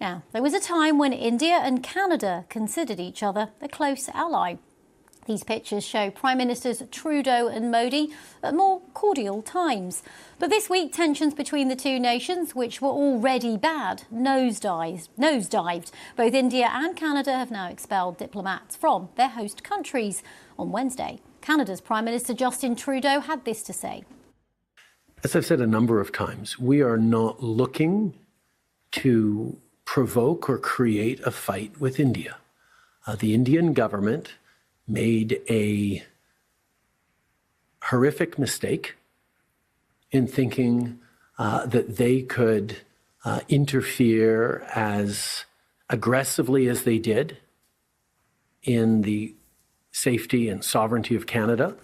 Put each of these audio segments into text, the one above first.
Now, there was a time when India and Canada considered each other a close ally. These pictures show Prime Ministers Trudeau and Modi at more cordial times. But this week, tensions between the two nations, which were already bad, nosedived. Both India and Canada have now expelled diplomats from their host countries. On Wednesday, Canada's Prime Minister Justin Trudeau had this to say. As I've said a number of times, we are not looking to provoke or create a fight with India. The Indian government made a horrific mistake in thinking that they could interfere as aggressively as they did in the safety and sovereignty of Canada.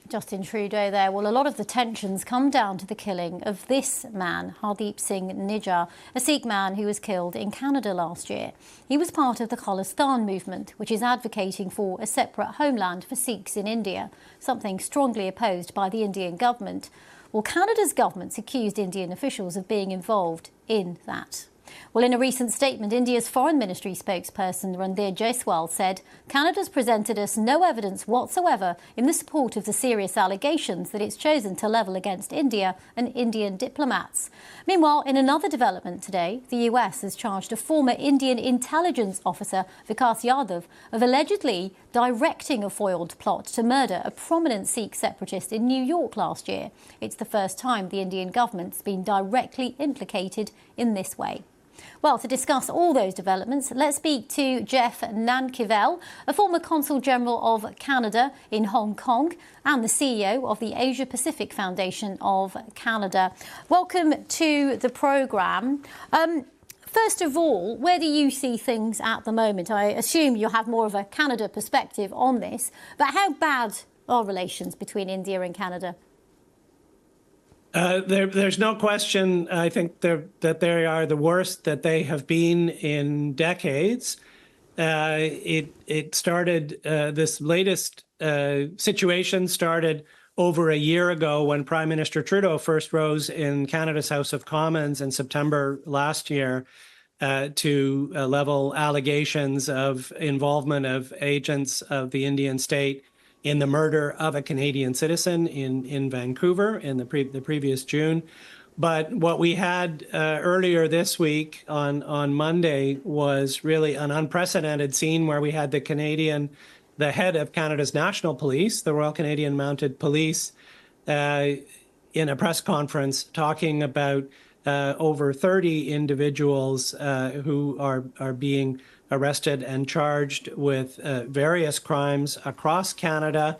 Justin Trudeau there. Well, a lot of the tensions come down to the killing of this man, Hardeep Singh Nijjar, a Sikh man who was killed in Canada last year. He was part of the Khalistan movement, which is advocating for a separate homeland for Sikhs in India, something strongly opposed by the Indian government. Well, Canada's government's accused Indian officials of being involved in that. Well, in a recent statement, India's Foreign Ministry spokesperson Randhir Jaiswal said Canada's presented us no evidence whatsoever in the support of the serious allegations that it's chosen to level against India and Indian diplomats. Meanwhile, in another development today, the US has charged a former Indian intelligence officer, Vikas Yadav, of allegedly directing a foiled plot to murder a prominent Sikh separatist in New York last year. It's the first time the Indian government's been directly implicated in this way. Well, to discuss all those developments, let's speak to Jeff Nankivel, a former Consul General of Canada in Hong Kong and the CEO of the Asia Pacific Foundation of Canada. Welcome to the programme. First of all, where do you see things at the moment? I assume you have more of a Canada perspective on this, but how bad are relations between India and Canada? There's no question, I think, that they are the worst that they have been in decades. It started, this latest situation started over a year ago when Prime Minister Trudeau first rose in Canada's House of Commons in September last year to level allegations of involvement of agents of the Indian state in the murder of a Canadian citizen in Vancouver in the previous June. But what we had earlier this week on Monday was really an unprecedented scene where we had the head of Canada's National Police, the Royal Canadian Mounted Police, in a press conference talking about over 30 individuals who are being arrested and charged with various crimes across Canada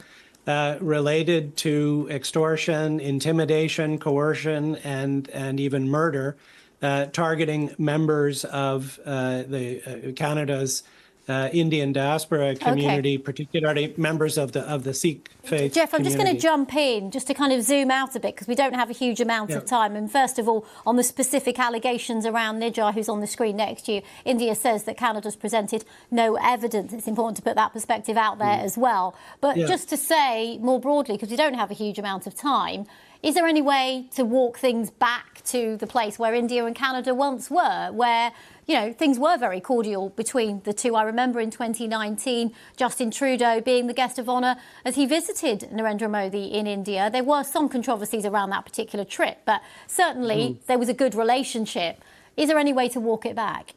related to extortion, intimidation, coercion, and even murder, targeting members of Canada's Indian diaspora community, particularly members of the Sikh faith. Jeff, I'm just going to jump in just to kind of zoom out a bit because we don't have a huge amount of time. And first of all, on the specific allegations around Nijjar, who's on the screen next to you, India says that Canada's presented no evidence. It's important to put that perspective out there as well. But just to say more broadly, because we don't have a huge amount of time, is there any way to walk things back to the place where India and Canada once were, where, you know, things were very cordial between the two? I remember in 2019, Justin Trudeau being the guest of honour as he visited Narendra Modi in India. There were some controversies around that particular trip, but certainly there was a good relationship. Is there any way to walk it back?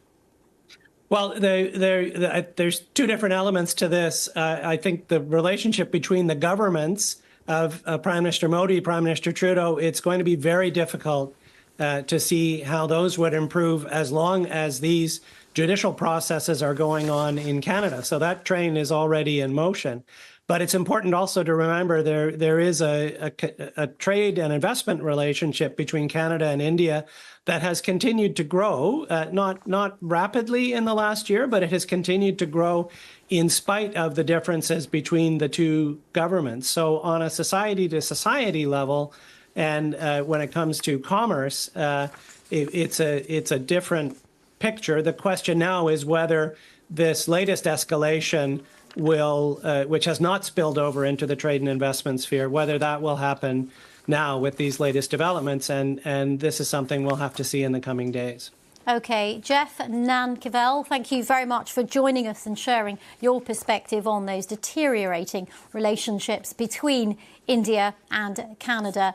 Well, there's two different elements to this. I think the relationship between the governments of Prime Minister Modi, Prime Minister Trudeau, it's going to be very difficult to see how those would improve as long as these judicial processes are going on in Canada. So that train is already in motion. But it's important also to remember there is a trade and investment relationship between Canada and India that has continued to grow, not rapidly in the last year, but it has continued to grow in spite of the differences between the two governments. So on a society-to-society level, and when it comes to commerce, it's a different picture. The question now is whether this latest escalation will, which has not spilled over into the trade and investment sphere, whether that will happen now with these latest developments. And this is something we'll have to see in the coming days. OK, Jeff Nankervell, thank you very much for joining us and sharing your perspective on those deteriorating relationships between India and Canada.